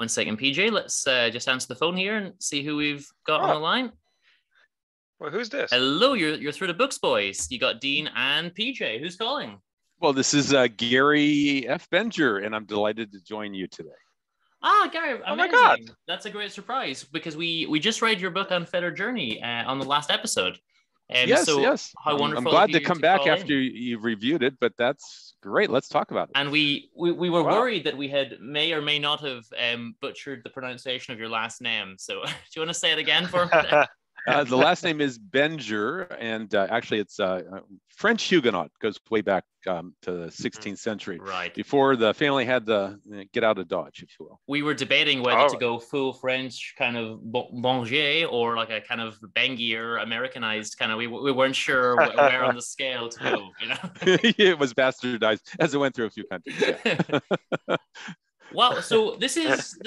One second, PJ. Let's just answer the phone here and see who we've got on Oh, the line. well, who's this? Hello, you're through the Books Boys. You got Dean and PJ. Who's calling? Well, this is Gary F. Bengier, and I'm delighted to join you today. Gary, amazing. Oh my God. That's a great surprise because we just read your book Unfettered Journey on the last episode. Yes. How wonderful. I'm glad to come back after you've reviewed it, but that's great. Let's talk about it. And we were worried that we may or may not have butchered the pronunciation of your last name. So do you want to say it again for me? The last name is Bengier, and actually it's French Huguenot, goes way back to the 16th century, right before the family had to get out of Dodge, if you will. We were debating whether to go full French kind of Bengier or like a kind of Bengier Americanized kind of. We weren't sure where on the scale to go. It was bastardized as it went through a few countries. Yeah. Wow. So this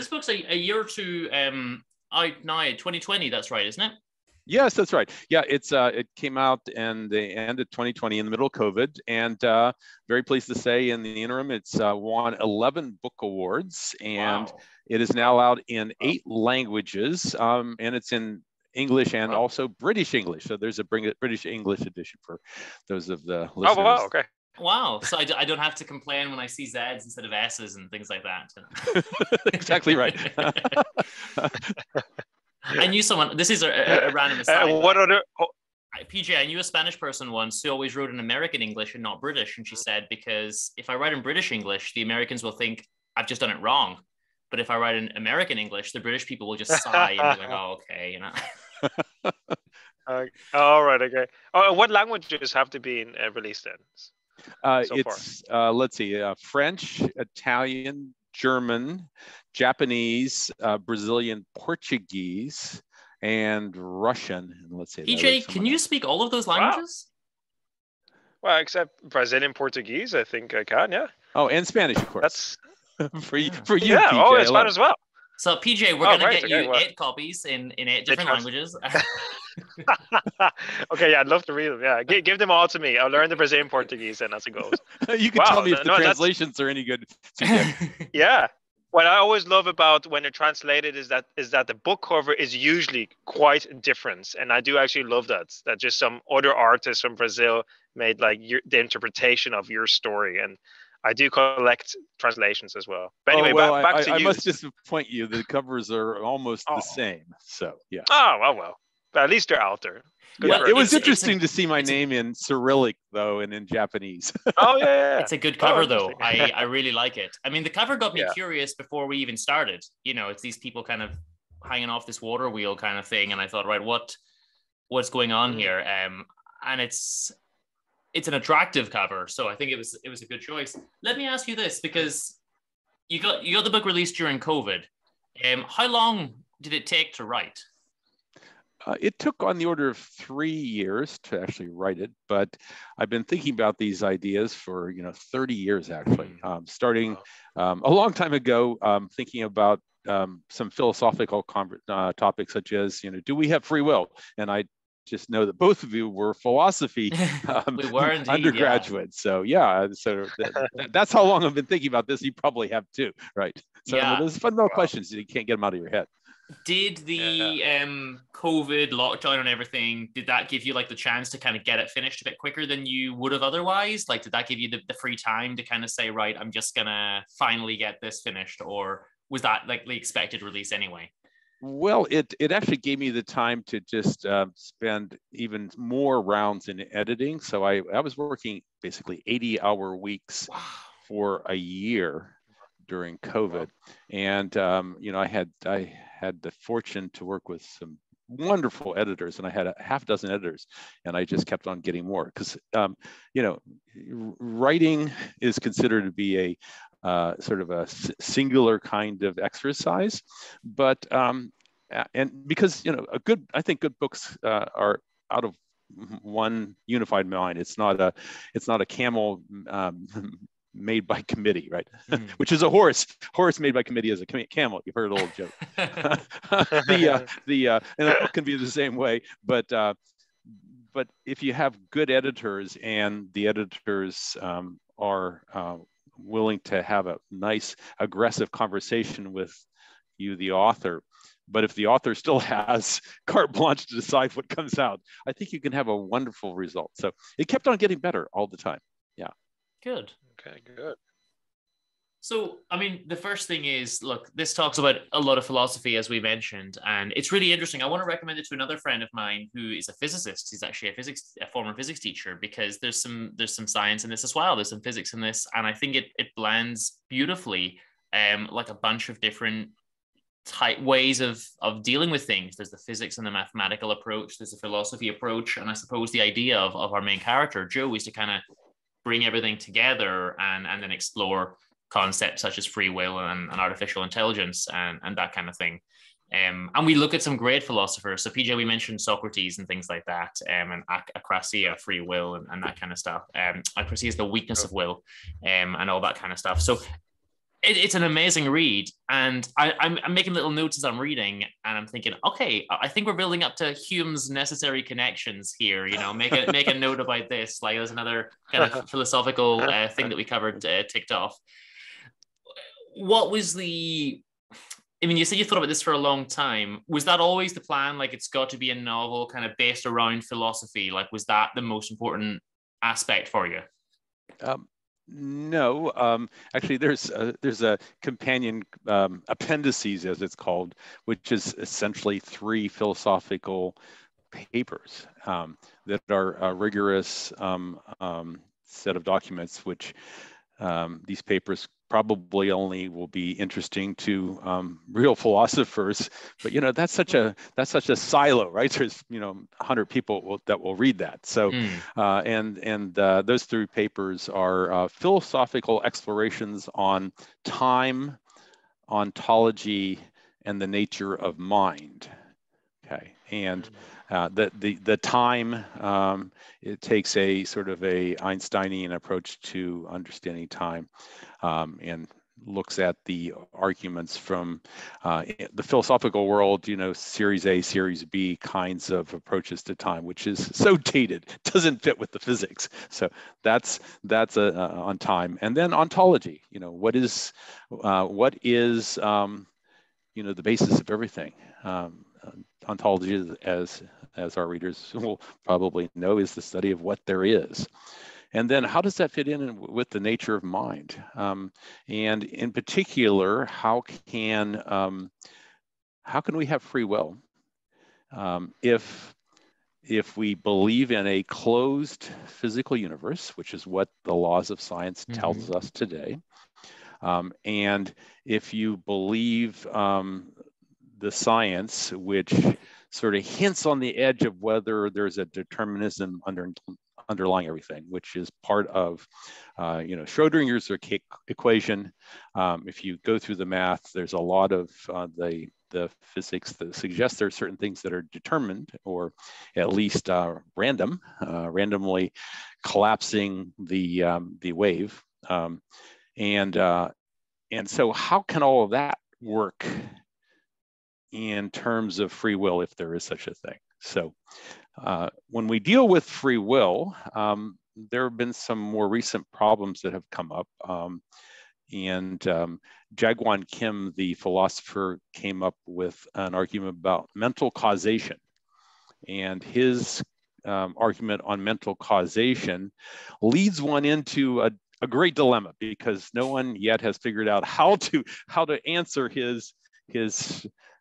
book's a year or two out now, 2020. That's right, isn't it? Yes, that's right. Yeah, it came out in the end of 2020 in the middle of COVID, and very pleased to say in the interim, it's won 11 book awards, and It is now out in 8 languages, and it's in English and also British English. So there's a British English edition for those of the listeners. Oh, wow, okay. Wow, so I don't have to complain when I see Zs instead of S's and things like that. Exactly right. I knew someone. This is a random aside. What other? PJ, I knew a Spanish person once who always wrote in American English and not British, and she said, because if I write in British English, the Americans will think I've just done it wrong. But if I write in American English, the British people will just sigh and be like, "Oh, okay," All right, okay. Oh, what languages have to be released then? Let's see, French, Italian, German, Japanese, Brazilian, Portuguese, and Russian. And let's see. PJ, can you speak all of those languages? Wow. Well, except Brazilian Portuguese, I think I can. Yeah. Oh, and Spanish, of course. That's for you. Yeah. PJ, Oh, it's fun as well. So PJ, we're gonna get you 8 copies in 8 different languages. Okay, yeah, I'd love to read them. Yeah, give them all to me. I'll learn the Brazilian Portuguese and as it goes. You can tell me if the translations are any good. Yeah. What I always love about when they're translated is that the book cover is usually quite different, and I do actually love that just some other artist from Brazil made like the interpretation of your story, and I do collect translations as well. But anyway, back to you. I must disappoint you. The covers are almost the same. So yeah. Oh well. But at least they're out there. Yeah, it was interesting to see my name in Cyrillic, though, and in Japanese. Oh, yeah. It's a good cover, though. I really like it. I mean, the cover got me curious before we even started. It's these people kind of hanging off this water wheel kind of thing. And I thought, right, what's going on here? And it's an attractive cover. So I think it was a good choice. Let me ask you this, because you got the book released during COVID. How long did it take to write? It took on the order of 3 years to actually write it, but I've been thinking about these ideas for 30 years actually. Starting a long time ago, thinking about some philosophical topics such as do we have free will? And I just know that both of you were philosophy we were indeed, undergraduates. Yeah. So that's how long I've been thinking about this. You probably have too, right? So there's fundamental questions that you can't get them out of your head. Did the COVID lockdown and everything, did that give you like the chance to kind of get it finished a bit quicker than you would have otherwise? Like, did that give you the free time to kind of say, right, I'm just gonna finally get this finished? Or was that like the expected release anyway? Well, it actually gave me the time to just spend even more rounds in editing. So I was working basically 80-hour weeks for a year during COVID. And, I had the fortune to work with some wonderful editors, and I had a half dozen editors, and I just kept on getting more because, writing is considered to be a sort of a singular kind of exercise, but, and because, I think good books are out of one unified mind. It's not a camel made by committee, right? Which is a horse. Horse made by committee is a camel. You've heard an old joke. And a book can be the same way, but if you have good editors and the editors are willing to have a nice aggressive conversation with you, the author. But if the author still has carte blanche to decide what comes out, I think you can have a wonderful result. So it kept on getting better all the time. Yeah. Good. Okay, good. So, I mean, the first thing is, look, this talks about a lot of philosophy, as we mentioned, and it's really interesting. I want to recommend it to another friend of mine who is a physicist. He's actually a former physics teacher, because there's some science in this as well. There's some physics in this, and I think it blends beautifully, like a bunch of different type ways of dealing with things. There's the physics and the mathematical approach. There's the philosophy approach, and I suppose the idea of our main character Joe is to kind of bring everything together and then explore concepts such as free will and artificial intelligence and that kind of thing. And we look at some great philosophers. So PJ, we mentioned Socrates and things like that, and akrasia, free will, and that kind of stuff. Akrasia is the weakness of will, and all that kind of stuff. So it's an amazing read, and I'm making little notes as I'm reading, and I'm thinking, okay, I think we're building up to Hume's necessary connections here. You know, make a note about this. Like, there's another kind of philosophical thing that we covered ticked off. What was I mean, you said you thought about this for a long time. Was that always the plan? Like, it's got to be a novel kind of based around philosophy? Like, was that the most important aspect for you? No, actually, there's a companion appendices, as it's called, which is essentially 3 philosophical papers that are a rigorous set of documents, which these papers probably only will be interesting to real philosophers, but that's such a silo, right? There's 100 people that will read that. So and those 3 papers are philosophical explorations on time, ontology, and the nature of mind. Okay, and the time, it takes a sort of a Einsteinian approach to understanding time, and looks at the arguments from the philosophical world, Series A, Series B kinds of approaches to time, which is so dated, doesn't fit with the physics. So that's on time, and then ontology. What is the basis of everything. Ontology, as our readers will probably know, is the study of what there is. And then how does that fit in with the nature of mind? And in particular, how can we have free will if we believe in a closed physical universe, which is what the laws of science tells us today, and if you believe the science, which sort of hints on the edge of whether there's a determinism underlying everything, which is part of, Schrodinger's equation. If you go through the math, there's a lot of the physics that suggests there are certain things that are determined, or at least randomly collapsing the wave. And so how can all of that work in terms of free will, if there is such a thing? So when we deal with free will, there have been some more recent problems that have come up. And Jaegwon Kim, the philosopher, came up with an argument about mental causation. And his argument on mental causation leads one into a great dilemma, because no one yet has figured out how to answer his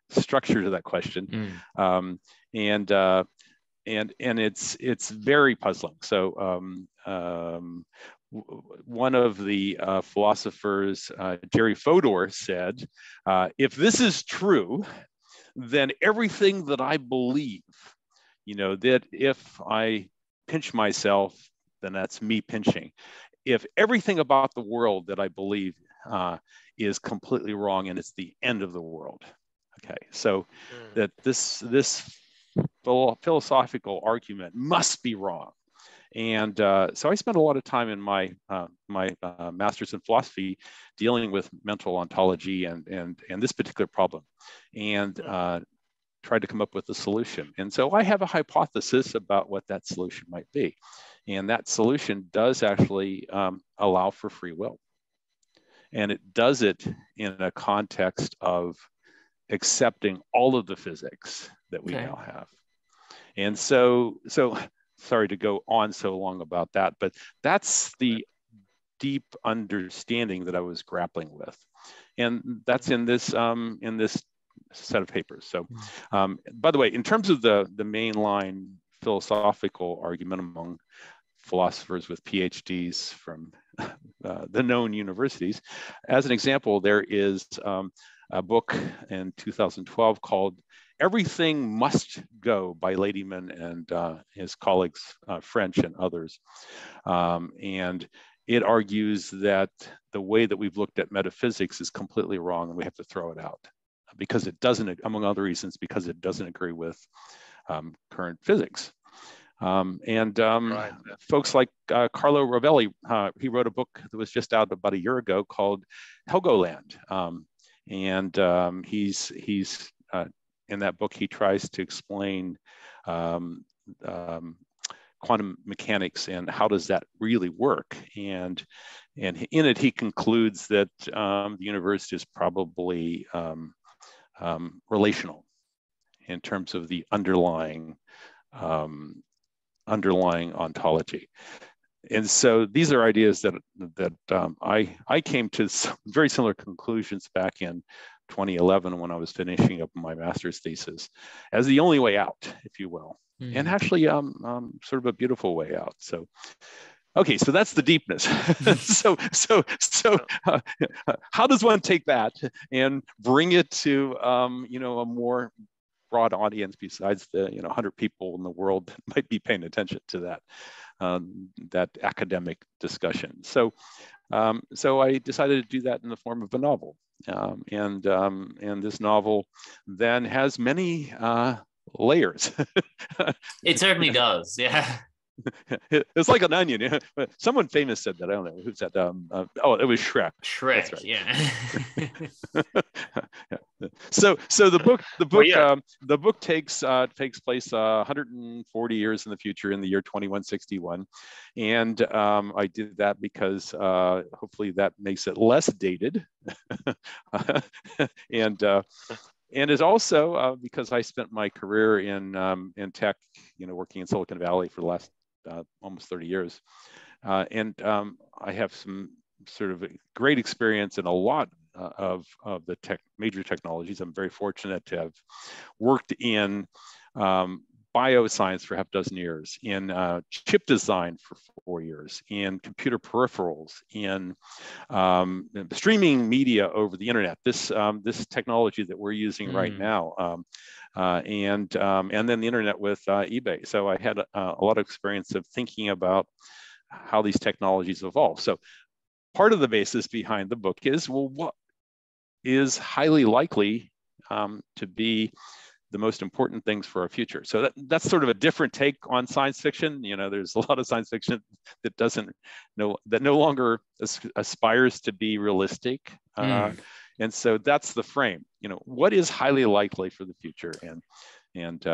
structure to that question. And it's very puzzling. So one of the philosophers, Jerry Fodor, said, if this is true, then everything that I believe, that if I pinch myself, then that's me pinching. If everything about the world that I believe is completely wrong, and it's the end of the world. Okay, so that this philosophical argument must be wrong. And so I spent a lot of time in my master's in philosophy dealing with mental ontology and this particular problem, and tried to come up with a solution. And so I have a hypothesis about what that solution might be. And that solution does actually allow for free will. And it does it in a context of accepting all of the physics that we now have. And so sorry to go on so long about that, but that's the deep understanding that I was grappling with. And that's in this set of papers. So by the way, in terms of the mainline philosophical argument among philosophers with PhDs from the known universities, as an example, there is a book in 2012 called Everything Must Go by Ladyman and his colleagues, French and others. And it argues that the way that we've looked at metaphysics is completely wrong and we have to throw it out because it doesn't, among other reasons, because it doesn't agree with current physics. Folks like Carlo Rovelli, he wrote a book that was just out about a year ago called Helgoland. He's in that book, he tries to explain quantum mechanics and how does that really work. And in it, he concludes that the universe is probably relational in terms of the underlying ontology. And so these are ideas that I came to some very similar conclusions back in 2011 when I was finishing up my master's thesis as the only way out, if you will. And actually sort of a beautiful way out. So, okay, so that's the deepness. so how does one take that and bring it to a more broad audience besides the 100 people in the world that might be paying attention to that academic discussion? So I decided to do that in the form of a novel, and this novel then has many layers. It certainly does, yeah. It's like an onion. Someone famous said that. I don't know who said. Oh, it was Shrek. Shrek, right. yeah. So the book takes place 140 years in the future, in the year 2161, and I did that because hopefully that makes it less dated, and is also because I spent my career in tech, working in Silicon Valley for the last almost 30 years. And I have some sort of great experience in a lot of the major technologies. I'm very fortunate to have worked in bioscience for half a dozen years, in chip design for 4 years, in computer peripherals, in streaming media over the internet. This technology that we're using right now, and then the internet with eBay. So I had a lot of experience of thinking about how these technologies evolve. So part of the basis behind the book is, well, what is highly likely to be the most important things for our future? So that's sort of a different take on science fiction. There's a lot of science fiction that no longer aspires to be realistic. And so that's the frame. What is highly likely for the future, and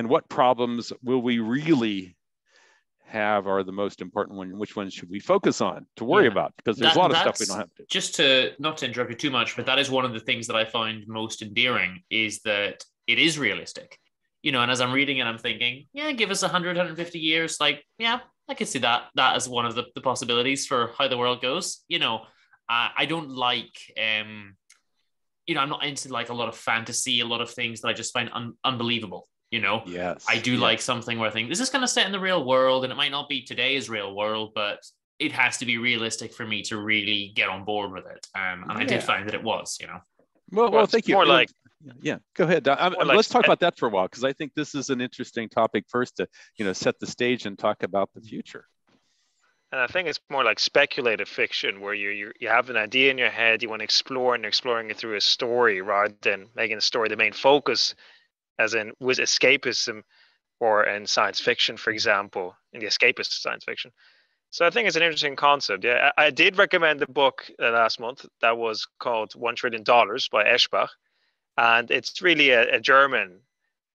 what problems will we really have are the most important one? Which ones should we focus on to worry about? Because there's a lot of stuff we don't have to. Just not to interrupt you too much, but that is one of the things that I find most endearing, is that it is realistic. And as I'm reading it, I'm thinking, yeah, give us 100, 150 years. Like, yeah, I could see that as one of the possibilities for how the world goes. I don't like, I'm not into like a lot of fantasy, a lot of things that I just find unbelievable. Yes, I do like something where I think this is going to set in the real world, and it might not be today's real world, but it has to be realistic for me to really get on board with it. And I did find that it was, Well, thank you. More like, yeah, go ahead. Let's talk about that for a while, because I think this is an interesting topic first to, set the stage and talk about the future. And I think it's more like speculative fiction, where you have an idea in your head, you want to explore, and exploring it through a story rather than making the story the main focus, as in with escapism, or in science fiction, for example, in the escapist science fiction. So I think it's an interesting concept. Yeah, I did recommend the book last month that was called $1 Trillion by Eschbach. And it's really a German,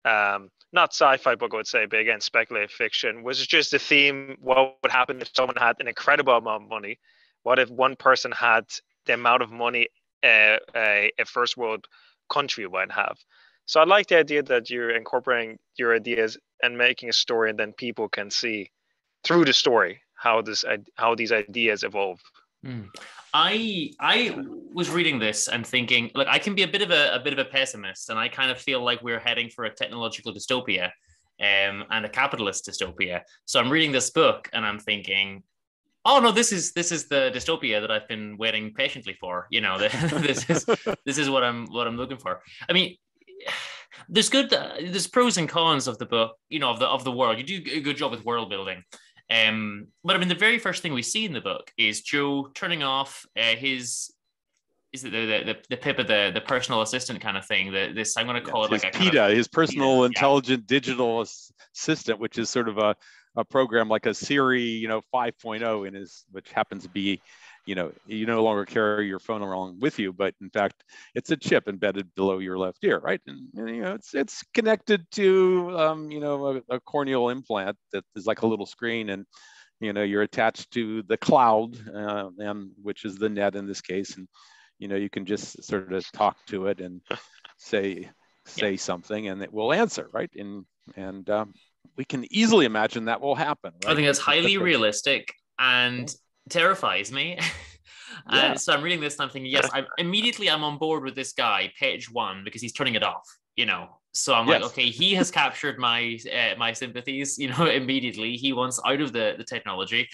not sci-fi book, I would say, but again, speculative fiction, which is just the theme. What would happen if someone had an incredible amount of money? What if one person had the amount of money a first world country might have. So I like the idea that you're incorporating your ideas and making a story, and then people can see through the story how these ideas evolve. I was reading this and thinking, look, I can be a bit of a pessimist, and I kind of feel like we're heading for a technological dystopia, and a capitalist dystopia. So I'm reading this book and I'm thinking, oh no, this is the dystopia that I've been waiting patiently for. You know, this is what I'm looking for. I mean, there's pros and cons of the book, you know, of the world. You do a good job with world building. But I mean, the very first thing we see in the book is Joe turning off his, is it the PIP of the personal assistant kind of thing? This, I'm going to call it like a PITA, kind of, his personal intelligent digital assistant, which is sort of a program like a Siri, you know, 5.0 in his, which happens to be, you know, you no longer carry your phone around with you, but in fact, it's a chip embedded below your left ear, right? And you know, it's connected to, you know, a corneal implant that is like a little screen, and you know, you're attached to the cloud, and which is the net in this case, and you know, you can just sort of talk to it and say something, and it will answer, right? And we can easily imagine that will happen, right? I think that's highly realistic and terrifies me. And so I'm reading this and I'm thinking, yes, I'm on board with this guy, page 1, because he's turning it off, you know. So I'm like, okay, he has captured my my sympathies, you know, immediately. He wants out of the technology.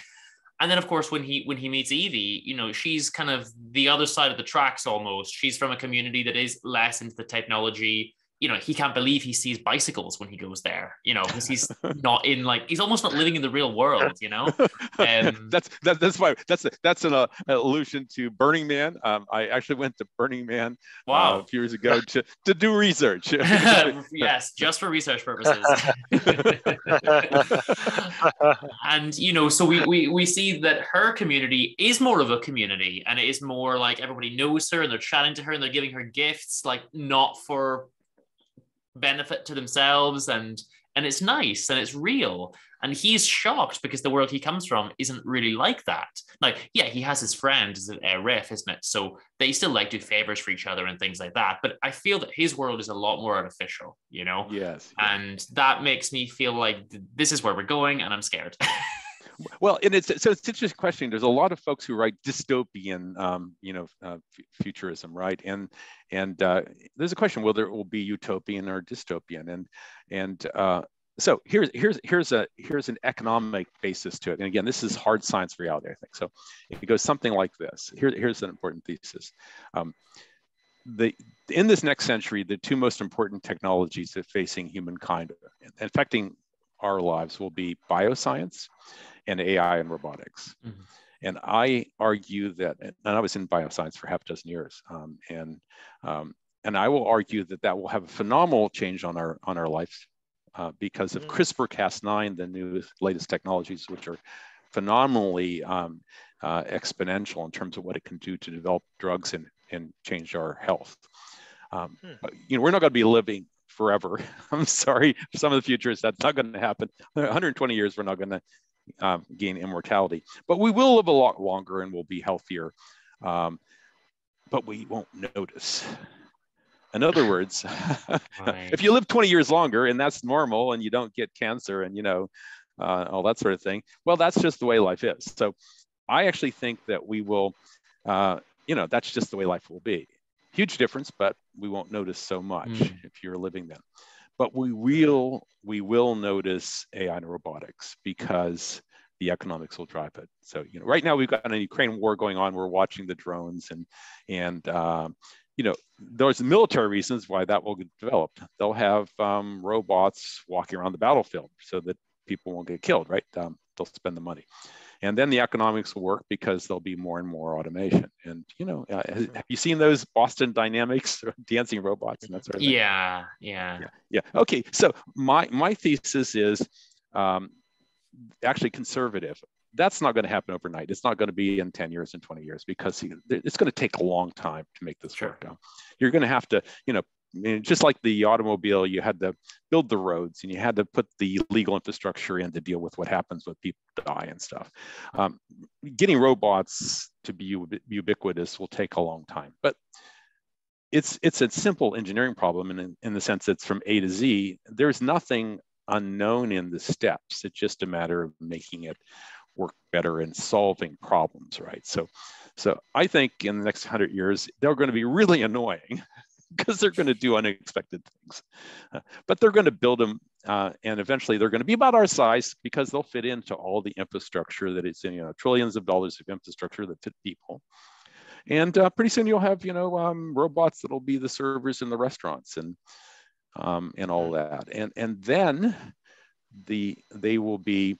And then, of course, when he meets Evie, you know, she's kind of the other side of the tracks almost. She's from a community that is less into the technology. You know, he can't believe he sees bicycles when he goes there, you know, because he's not in, like, he's almost not living in the real world, you know. That's why that's an allusion to Burning Man. I actually went to Burning Man a few years ago to do research. Yes, just for research purposes. And you know, so we see that her community is more of a community, and it is more like everybody knows her and they're chatting to her and they're giving her gifts, like not for benefit to themselves, and it's nice and it's real. And he's shocked because the world he comes from isn't really like that. Like, yeah, he has his friend as a ref, isn't it? So they still like do favors for each other and things like that. But I feel that his world is a lot more artificial, you know? Yes. And that makes me feel like this is where we're going, and I'm scared. Well, and it's an interesting question. There's a lot of folks who write dystopian, you know, futurism, right? And there's a question whether it will be utopian or dystopian, and so here's an economic basis to it. And again, this is hard science reality, I think. So it goes something like this. Here's an important thesis. In this next century, the two most important technologies that facing humankind, affecting our lives, will be bioscience and AI and robotics. Mm-hmm. And I argue that, and I was in bioscience for half a dozen years, and I will argue that will have a phenomenal change on our lives because of CRISPR-Cas9, the latest technologies, which are phenomenally exponential in terms of what it can do to develop drugs and change our health. But, you know, we're not going to be living forever. I'm sorry, for some of the futurists, that's not going to happen. 120 years, we're not going to gain immortality, but we will live a lot longer and we'll be healthier, but we won't notice. In other words, right. If you live 20 years longer and that's normal and you don't get cancer and, you know, all that sort of thing, well, that's just the way life is. So I actually think that we will, you know, that's just the way life will be. Huge difference, but we won't notice so much if you're living then. But we will notice AI and robotics because the economics will drive it. So, you know, right now we've got a Ukraine war going on. We're watching the drones and you know, there's military reasons why that will get developed. They'll have robots walking around the battlefield so that people won't get killed, right? They'll spend the money. And then the economics will work because there'll be more and more automation. And, you know, have you seen those Boston Dynamics dancing robots and that sort of thing? Yeah. Okay. So my thesis is actually conservative. That's not going to happen overnight. It's not going to be in 10 years and 20 years because it's going to take a long time to make this work out. You're going to have to, you know, mean, just like the automobile, you had to build the roads and you had to put the legal infrastructure in to deal with what happens when people die and stuff. Getting robots to be ubiquitous will take a long time, but it's a simple engineering problem in the sense it's from A to Z. There's nothing unknown in the steps. It's just a matter of making it work better and solving problems, right? So I think in the next 100 years, they're going to be really annoying because they're going to do unexpected things. But they're going to build them, and eventually they're going to be about our size because they'll fit into all the infrastructure that is in, trillions of dollars of infrastructure that fit people. And pretty soon you'll have, robots that'll be the servers in the restaurants and all that. And then they will be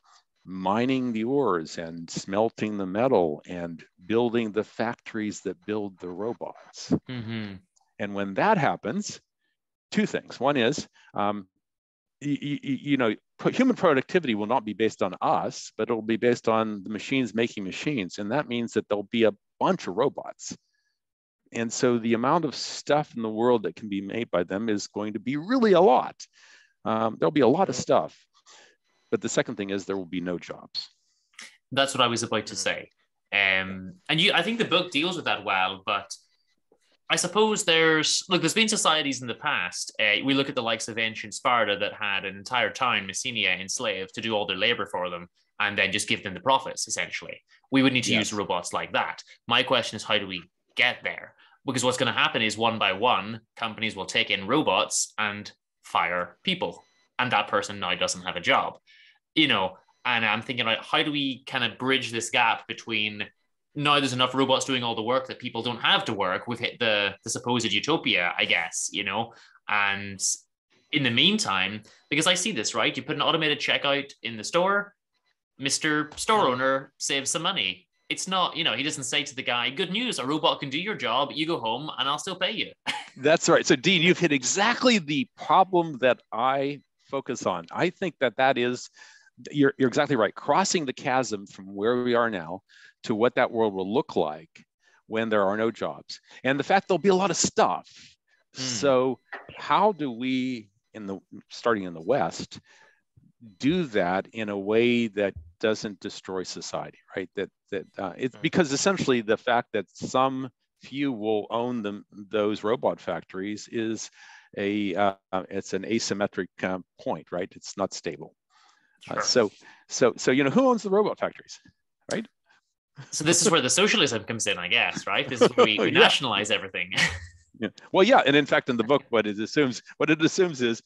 mining the ores and smelting the metal and building the factories that build the robots. Mm-hmm. And when that happens, two things. One is, human productivity will not be based on us, but it'll be based on the machines making machines. And that means that there'll be a bunch of robots. And so the amount of stuff in the world that can be made by them is going to be really a lot. There'll be a lot of stuff. But the second thing is there will be no jobs. That's what I was about to say. I think the book deals with that well, but I suppose there's been societies in the past. We look at the likes of ancient Sparta that had an entire town, Messenia, enslaved to do all their labor for them and then just give them the profits, essentially. We would need to use robots like that. My question is, how do we get there? Because what's going to happen is one by one, companies will take in robots and fire people. And that person now doesn't have a job, and I'm thinking, like, how do we kind of bridge this gap between now there's enough robots doing all the work that people don't have to work. We've hit the supposed utopia, I guess, and in the meantime, because I see this, right? You put an automated checkout in the store, Mr. Store owner saves some money. It's not, he doesn't say to the guy, good news, a robot can do your job. You go home and I'll still pay you. That's right. So Dean, you've hit exactly the problem that I focus on. I think that is, you're exactly right. Crossing the chasm from where we are now to what that world will look like when there are no jobs. And the fact there'll be a lot of stuff. So how do we, starting in the West, do that in a way that doesn't destroy society, right? It's because essentially the fact that some few will own those robot factories is it's an asymmetric point, right? It's not stable. Sure. So who owns the robot factories, right? So this is where the socialism comes in, I guess, right? This is where we nationalize everything. Yeah. Well, yeah, and in fact, in the book, what it assumes is,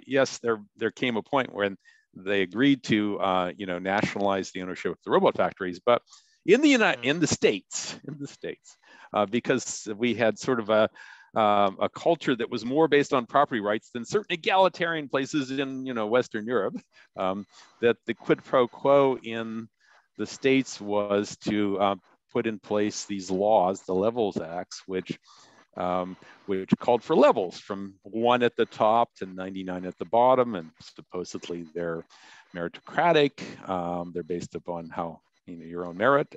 yes, there came a point when they agreed to, nationalize the ownership of the robot factories, but in the states, because we had sort of a culture that was more based on property rights than certain egalitarian places in Western Europe, that the quid pro quo in the states was to put in place these laws, the Levels Acts, which called for levels from 1 at the top to 99 at the bottom, and supposedly they're meritocratic. They're based upon how your own merit.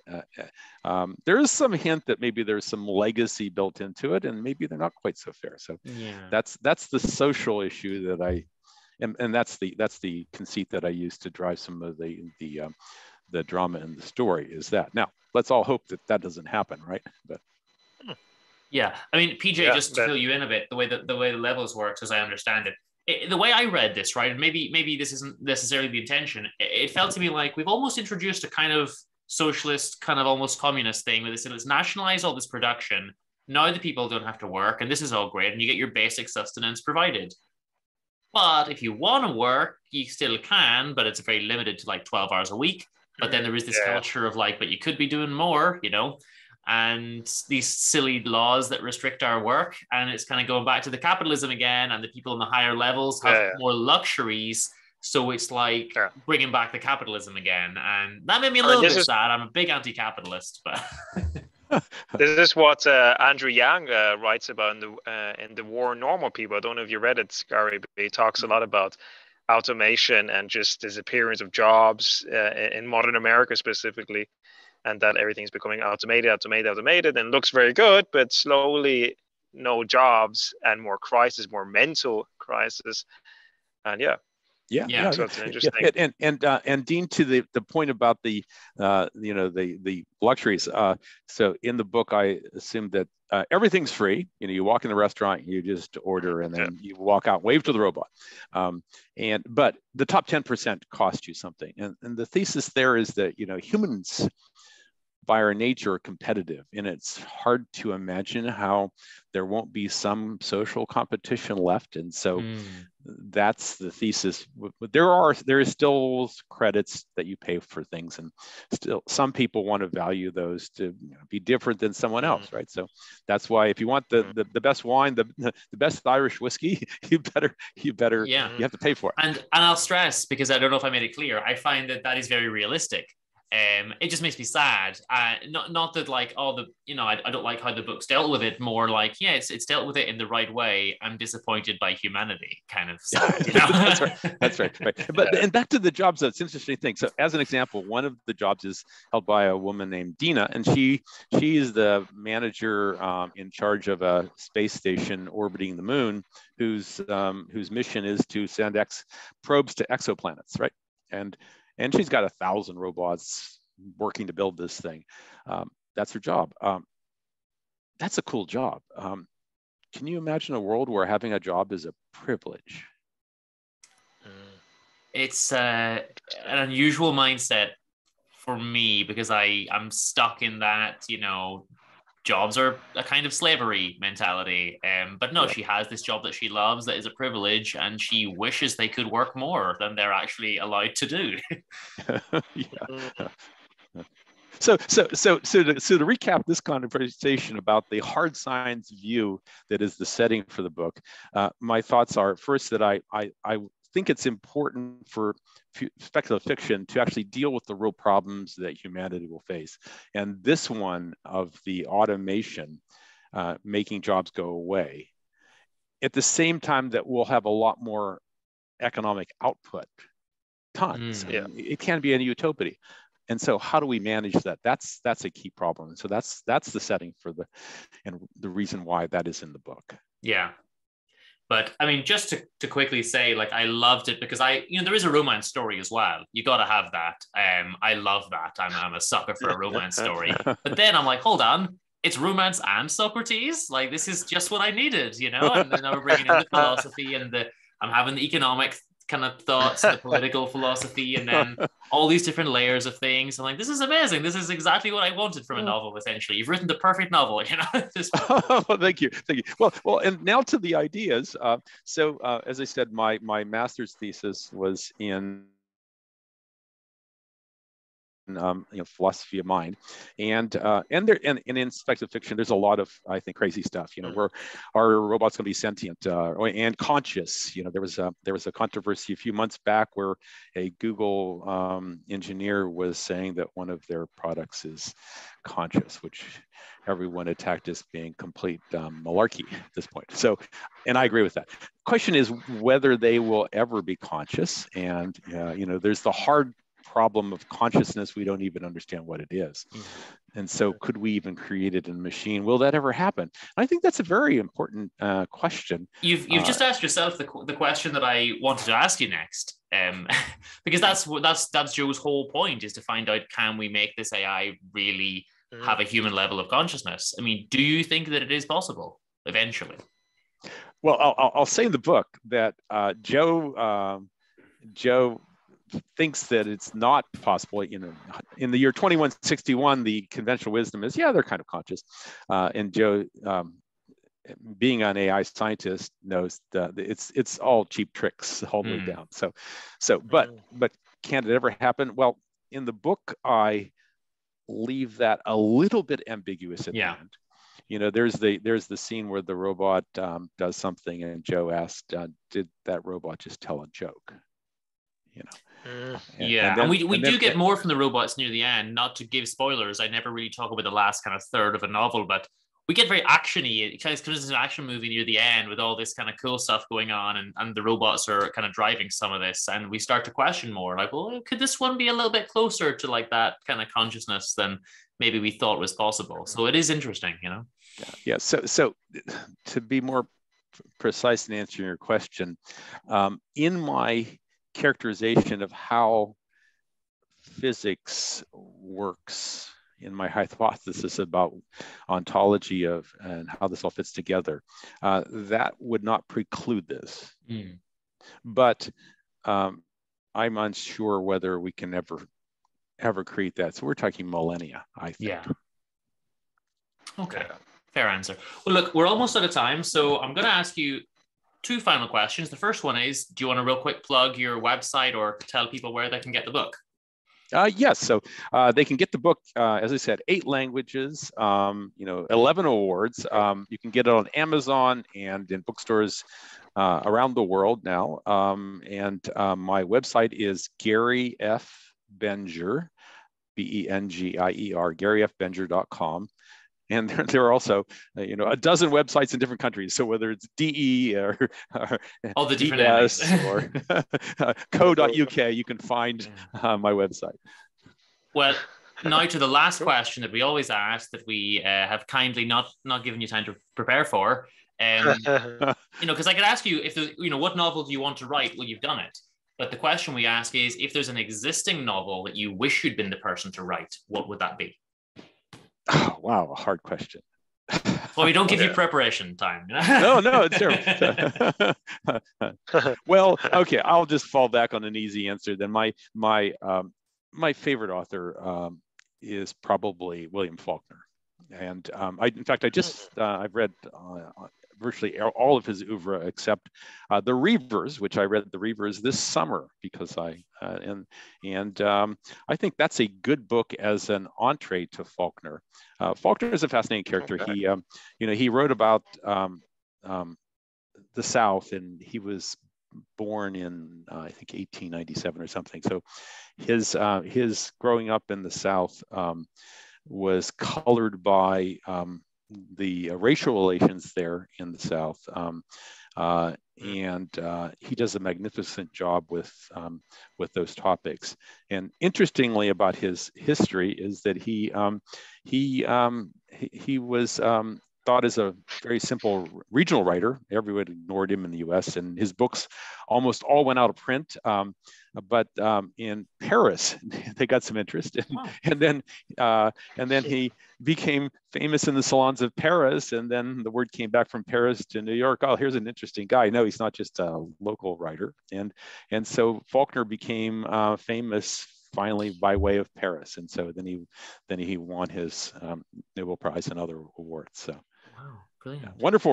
There is some hint that maybe there's some legacy built into it, and maybe they're not quite so fair. So that's the social issue that and that's the conceit that I use to drive some of the drama in the story. Is that now? Let's all hope that doesn't happen, right? But yeah, I mean, PJ, just to fill you in a bit, the way the levels works, as I understand it, the way I read this, right, and maybe this isn't necessarily the intention. It felt to me like we've almost introduced a kind of socialist, kind of almost communist thing where they said, let's nationalize all this production. Now the people don't have to work, and this is all great, and you get your basic sustenance provided. But if you want to work, you still can, but it's very limited to like 12 hours a week. But then there is this culture of like, but you could be doing more, and these silly laws that restrict our work. And it's kind of going back to the capitalism again, and the people in the higher levels have more luxuries. So it's like bringing back the capitalism again. And that made me a little bit sad. I'm a big anti-capitalist, but... This is what Andrew Yang writes about in the War on Normal People. I don't know if you read it, Gary, but he talks a lot about automation and just disappearance of jobs in modern America specifically, and that everything's becoming automated and looks very good, but slowly no jobs and more crisis, more mental crisis. And so it's an interesting. And Dean, to the point about the the luxuries. So in the book, I assume that everything's free. You walk in the restaurant, you just order, and then you walk out, wave to the robot. But the top 10% cost you something. And the thesis there is that humans by our nature are competitive, and it's hard to imagine how there won't be some social competition left. And so that's the thesis. There is still credits that you pay for things, and still some people want to value those to be different than someone else, right? So that's why if you want the best wine, the best Irish whiskey, you have to pay for it. And I'll stress, because I don't know if I made it clear, I find that is very realistic. It just makes me sad. Not that like I don't like how the book's dealt with it. More like it's dealt with it in the right way. I'm disappointed by humanity, kind of sad. That's right. But and back to the jobs, though, it's an interesting thing. So as an example, one of the jobs is held by a woman named Dina, and she is the manager in charge of a space station orbiting the moon, whose mission is to send probes to exoplanets, right? And she's got 1,000 robots working to build this thing. That's her job. That's a cool job. Can you imagine a world where having a job is a privilege? It's an unusual mindset for me, because I'm stuck in that, jobs are a kind of slavery mentality. But no, she has this job that she loves, that is a privilege, and she wishes they could work more than they're actually allowed to do. So to recap this conversation about the hard science view that is the setting for the book, my thoughts are, first, that I think it's important for speculative fiction to actually deal with the real problems that humanity will face. And this one of the automation making jobs go away, at the same time that we'll have a lot more economic output, tons. It can be a utopia. And so how do we manage that? That's a key problem. And so that's the setting for the reason why that is in the book. Yeah. But I mean, just to quickly say, like, I loved it because there is a romance story as well. You got to have that. I love that. I'm a sucker for a romance story. But then I'm like, hold on, it's romance and Socrates. Like, this is just what I needed, And then we're bringing in the philosophy, and I'm having the economic kind of thoughts, the political philosophy, and then all these different layers of things. I'm like, this is amazing. This is exactly what I wanted from a novel, essentially. You've written the perfect novel, Well, thank you. Well, and now to the ideas. As I said, my master's thesis was in philosophy of mind, and in speculative fiction, there's a lot of, I think, crazy stuff. Where are robots going to be sentient and conscious? There was a controversy a few months back where a Google engineer was saying that one of their products is conscious, which everyone attacked as being complete malarkey at this point. So, and I agree with that. Question is whether they will ever be conscious, and there's the hard problem of consciousness. We don't even understand what it is. And so could we even create it in a machine? Will that ever happen? I think that's a very important question. You've just asked yourself the question that I wanted to ask you next, because that's Joe's whole point, is to find out, can we make this AI really have a human level of consciousness? I mean, do you think that it is possible eventually? Well, I'll say in the book that Joe thinks that it's not possible. In the year 2161, the conventional wisdom is, they're kind of conscious. And Joe, being an AI scientist, knows that it's all cheap tricks all the way down. But can it ever happen? Well, in the book, I leave that a little bit ambiguous at the end. There's the scene where the robot does something, and Joe asked, did that robot just tell a joke? And we do get more from the robots near the end. Not to give spoilers, I never really talk about the last kind of third of a novel, but we get very actiony because it's an action movie near the end with all this kind of cool stuff going on, and the robots are kind of driving some of this, and we start to question more like, well, could this one be a little bit closer to like that kind of consciousness than maybe we thought was possible? So it is interesting, you know. Yeah. So to be more precise in answering your question, in my characterization of how physics works, in my hypothesis about ontology of and how this all fits together, that would not preclude this. But I'm unsure whether we can ever create that. So we're talking millennia, I think. Yeah. Okay. Fair answer. Well, look, we're almost out of time, so I'm going to ask you two final questions. The first one is, do you want to real quick plug your website or tell people where they can get the book? Yes, so they can get the book, as I said, 8 languages, 11 awards. You can get it on Amazon and in bookstores around the world now. And my website is Gary F. Bengier, Bengier, GaryFBengier.com. And there are also, a dozen websites in different countries. So whether it's DE or all the different DS or co.uk, you can find my website. Well, now to the last question that we always ask, that we have kindly not given you time to prepare for. Because I could ask you if what novel do you want to write? Well, you've done it. But the question we ask is, if there's an existing novel that you wish you'd been the person to write, what would that be? Oh, wow, a hard question. Well, we don't give you preparation time. No, it's terrible. Well, okay, I'll just fall back on an easy answer. Then my favorite author is probably William Faulkner, and I've read virtually all of his oeuvre except the Reivers, which I read the Reivers this summer because I think that's a good book as an entree to Faulkner. Faulkner is a fascinating character. Okay. He wrote about the South, and he was born in I think 1897 or something. So his growing up in the South was colored by the racial relations there in the South, and he does a magnificent job with those topics. And interestingly about his history is that he was thought as a very simple regional writer. Everyone ignored him in the U.S., and his books almost all went out of print. But in Paris, they got some interest, and then he became famous in the salons of Paris. And then the word came back from Paris to New York. Oh, here's an interesting guy. No, he's not just a local writer. And so Faulkner became famous finally by way of Paris. And so then he won his Nobel Prize and other awards. So. Wow, brilliant. Yeah, wonderful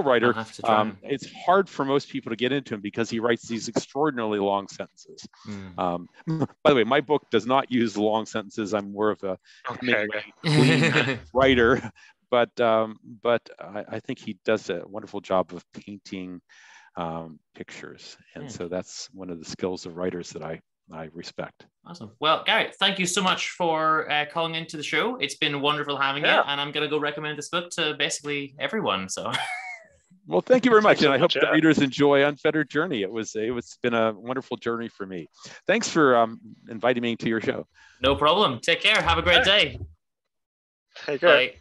writer. It's hard for most people to get into him because he writes these extraordinarily long sentences. By the way, my book does not use long sentences. I'm more of a clean writer, but I think he does a wonderful job of painting pictures. And so that's one of the skills of writers that I respect. Awesome. Well, Gary, thank you so much for calling into the show. It's been wonderful having you, and I'm going to go recommend this book to basically everyone. So, well, thank you very much, and I hope the readers enjoy Unfettered Journey. It's been a wonderful journey for me. Thanks for inviting me to your show. No problem. Take care. Have a great day. Take care. Bye.